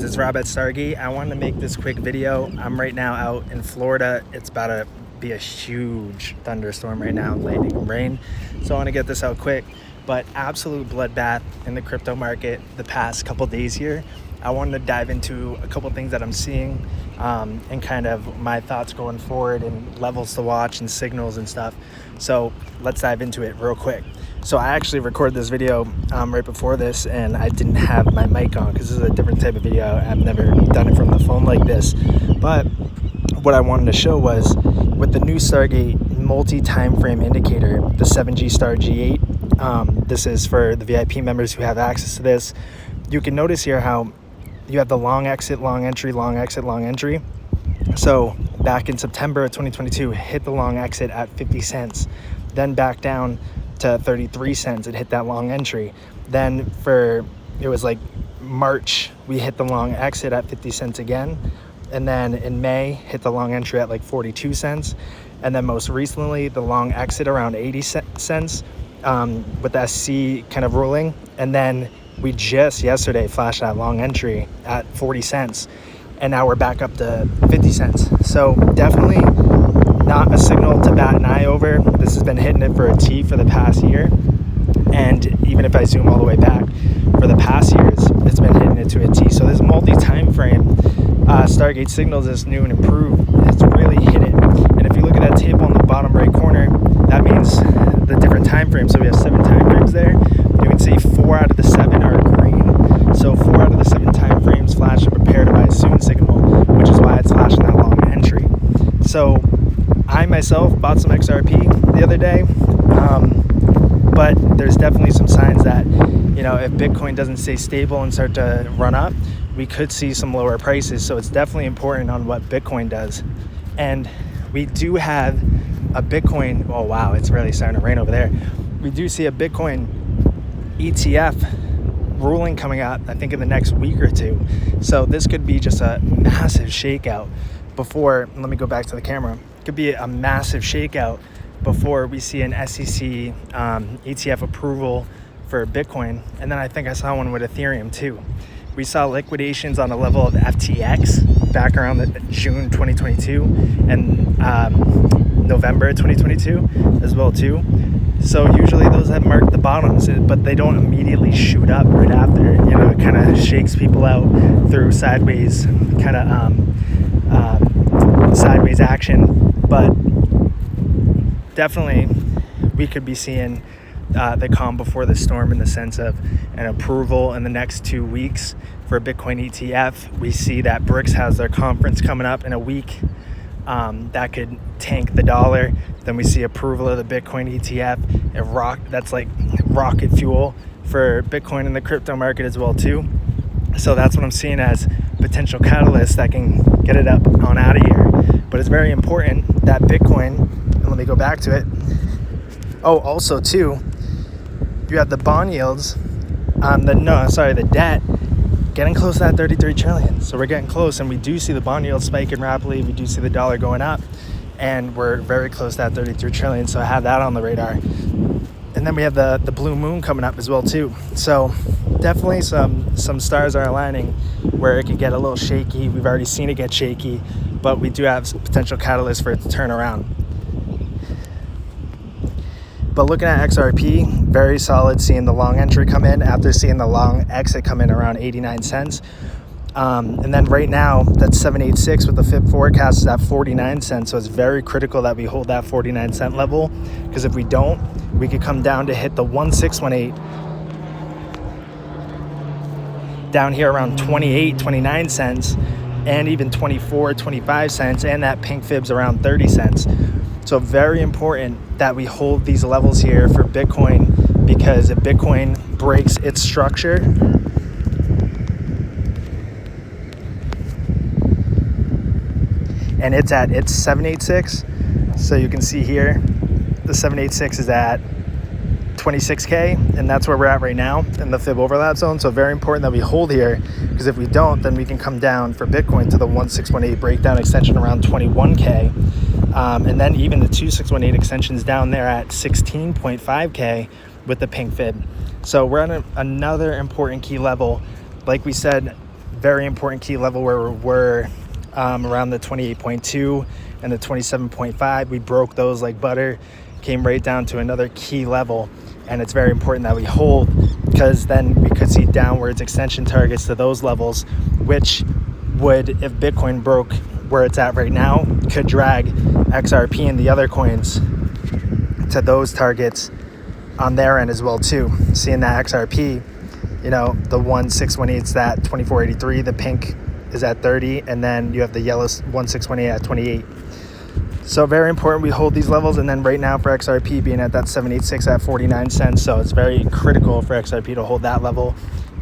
It's Rob at Stargate. I wanted to make this quick video. I'm right now out in Florida. It's about to be a huge thunderstorm right now, lightning and rain. So I want to get this out quick. But absolute bloodbath in the crypto market the past couple days here. I wanted to dive into a couple things that I'm seeing and kind of my thoughts going forward and levels to watch and signals and stuff. So let's dive into it real quick. So I actually recorded this video right before this, and I didn't have my mic on because this is a different type of video. I've never done it from the phone like this. But what I wanted to show was with the new Stargate multi-time frame indicator, the 7G Star G8. This is for the VIP members who have access to this. You can notice here how you have the long exit, long entry, long exit, long entry. So back in September of 2022, hit the long exit at 50 cents, then back down to 33 cents. It hit that long entry. Then it was like March, we hit the long exit at 50 cents again. And then in May, hit the long entry at like 42 cents. And then most recently, the long exit around 80 cents with that C kind of ruling. And then we just yesterday flashed that long entry at 40 cents. And now we're back up to 50 cents. So definitely not a signal to bat an eye over. This has been hitting it for a T for the past year. And even if I zoom all the way back, for the past years, it's been hitting it to a T. So this multi-time frame Stargate signals is new and improved. It's really hit it. And if you look at that table in the bottom right corner, that means the different time frames. So we have 7 time frames there. You can see 4 out of the 7 are green. So 4 out of the 7 time frames flash and prepared by a soon signal, which is why it's flashing that long entry. So I myself bought some XRP the other day, but there's definitely some signs that, you know, if Bitcoin doesn't stay stable and start to run up, we could see some lower prices. So it's definitely important on what Bitcoin does. And we do have a Bitcoin, oh wow, it's really starting to rain over there. We do see a Bitcoin ETF ruling coming out, I think in the next week or two. So this could be just a massive shakeout before, let me go back to the camera. It could be a massive shakeout before we see an SEC ETF approval for Bitcoin. And then I think I saw one with Ethereum too. We saw liquidations on the level of FTX back around June 2022 and November 2022 as well too. So usually those have marked the bottoms, but they don't immediately shoot up right after. You know, it kind of shakes people out through sideways, kind of sideways action. But definitely we could be seeing the calm before the storm in the sense of an approval in the next 2 weeks for a Bitcoin ETF. We see that BRICS has their conference coming up in a week. That could tank the dollar. Then we see approval of the Bitcoin ETF. That's like rocket fuel for Bitcoin in the crypto market as well too. So that's what I'm seeing as potential catalysts that can get it up on out of here. But it's very important that Bitcoin, and let me go back to it. Oh, also too, you have the bond yields on the debt getting close to that 33 trillion. So we're getting close, and we do see the bond yield spiking rapidly. We do see the dollar going up, and we're very close to that 33 trillion. So I have that on the radar. And then we have the blue moon coming up as well too. So definitely some stars are aligning where it could get a little shaky. We've already seen it get shaky, but we do have some potential catalysts for it to turn around. But looking at XRP, very solid seeing the long entry come in after seeing the long exit come in around 89 cents. And then right now, that's 786 with the FIB forecast is at 49 cents. So it's very critical that we hold that 49 cent level, because if we don't, we could come down to hit the 1618 down here around 28, 29 cents, and even 24, 25 cents, and that pink fib's around 30 cents. So very important that we hold these levels here for Bitcoin, because if Bitcoin breaks its structure, and it's 786, so you can see here the 786 is at 26K, and that's where we're at right now in the fib overlap zone. So very important that we hold here, because if we don't, then we can come down for Bitcoin to the 1618 breakdown extension around 21K. And then even the 2618 extensions down there at 16.5K with the pink fib. So we're on another important key level. Like we said, very important key level where we're around the 28.2 and the 27.5. We broke those like butter, came right down to another key level, and it's very important that we hold, because then we could see downwards extension targets to those levels, which would, if Bitcoin broke where it's at right now, could drag XRP and the other coins to those targets on their end as well too. Seeing that XRP, you know, the 1618 is at 2483, the pink is at 30, and then you have the yellow 1618 at 28. So very important we hold these levels. And then right now for XRP being at that 786 at 49 cents, so it's very critical for XRP to hold that level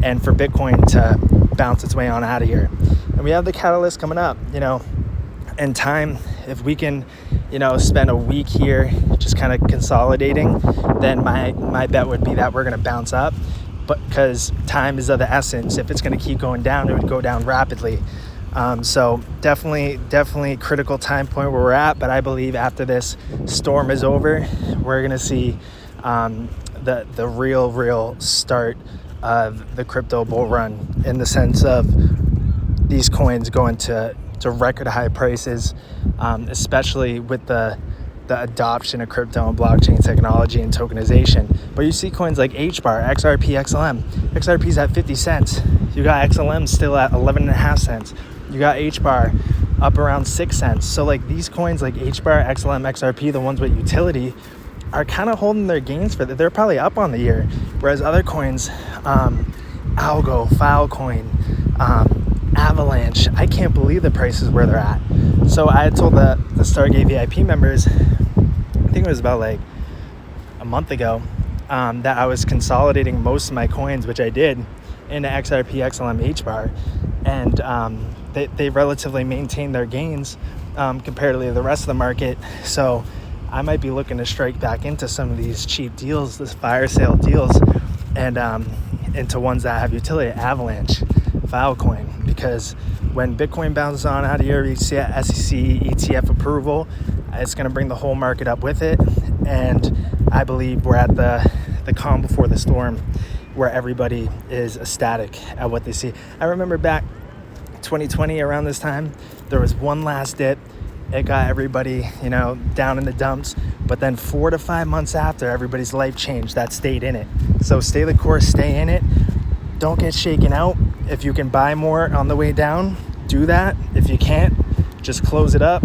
and for Bitcoin to bounce its way on out of here. And we have the catalyst coming up, you know, in time. If we can, you know, spend a week here just kind of consolidating, then my bet would be that we're going to bounce up. But because time is of the essence, if it's going to keep going down, it would go down rapidly. So definitely critical time point where we're at. But I believe after this storm is over, we're going to see the real start of the crypto bull run, in the sense of these coins going to record high prices, especially with the adoption of crypto and blockchain technology and tokenization. But you see coins like HBAR, XRP, XLM. XRP's at 50 cents. You got XLM still at 11.5 cents. You got HBAR up around 6 cents. So like these coins like HBAR, XLM, XRP, the ones with utility, are kind of holding their gains for that. They're probably up on the year. Whereas other coins, Algo, Filecoin, Avalanche, I can't believe the prices where they're at. So I had told the Stargate VIP members, I think it was about like a month ago, that I was consolidating most of my coins, which I did, into XRP, XLM, HBAR, and they relatively maintained their gains comparatively to the rest of the market. So I might be looking to strike back into some of these cheap deals, this fire sale deals, and into ones that have utility, Avalanche, Filecoin, because when Bitcoin bounces on out of here, you see SEC ETF approval, it's going to bring the whole market up with it. And I believe we're at the calm before the storm, where everybody is ecstatic at what they see. I remember back 2020 around this time, there was one last dip. It got everybody, you know, down in the dumps. But then 4 to 5 months after, everybody's life changed that stayed in it. So stay the course, stay in it. Don't get shaken out. If you can buy more on the way down, do that. If you can't, just close it up.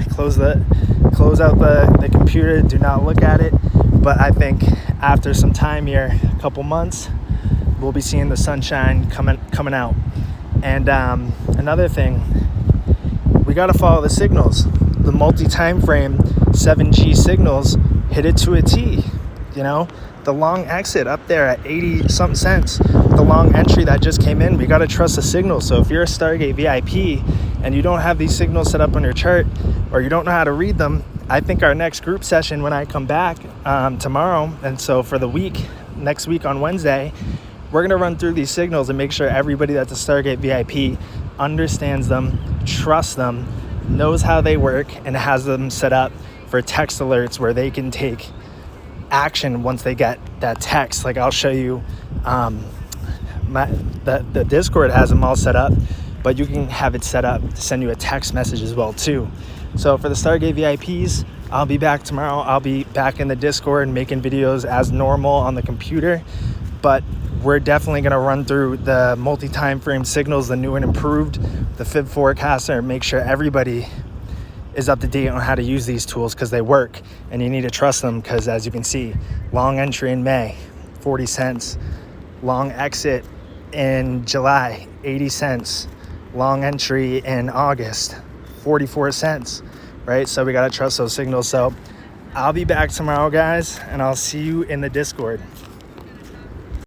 Close out the computer. Do not look at it. But I think after some time here, a couple months, we'll be seeing the sunshine coming out. And another thing, we got to follow the signals. The multi-time frame 7G signals, hit it to a T. You know, the long exit up there at 80 something cents, the long entry that just came in, we got to trust the signal. So if you're a Stargate VIP and you don't have these signals set up on your chart, or you don't know how to read them, I think our next group session when I come back tomorrow, and so for the week, next week on Wednesday, we're going to run through these signals and make sure everybody that's a Stargate VIP understands them, trusts them, knows how they work, and has them set up for text alerts where they can take action once they get that text. Like I'll show you, the Discord has them all set up, but you can have it set up to send you a text message as well too. So for the Stargate VIPs, I'll be back tomorrow. I'll be back in the Discord making videos as normal on the computer, but we're definitely going to run through the multi-time frame signals, the new and improved, the Fib forecaster, and make sure everybody is up to date on how to use these tools, because they work and you need to trust them. Because as you can see, long entry in May, 40 cents, long exit in July, 80 cents, long entry in August, 44 cents, right? So we got to trust those signals. So I'll be back tomorrow, guys, and I'll see you in the Discord.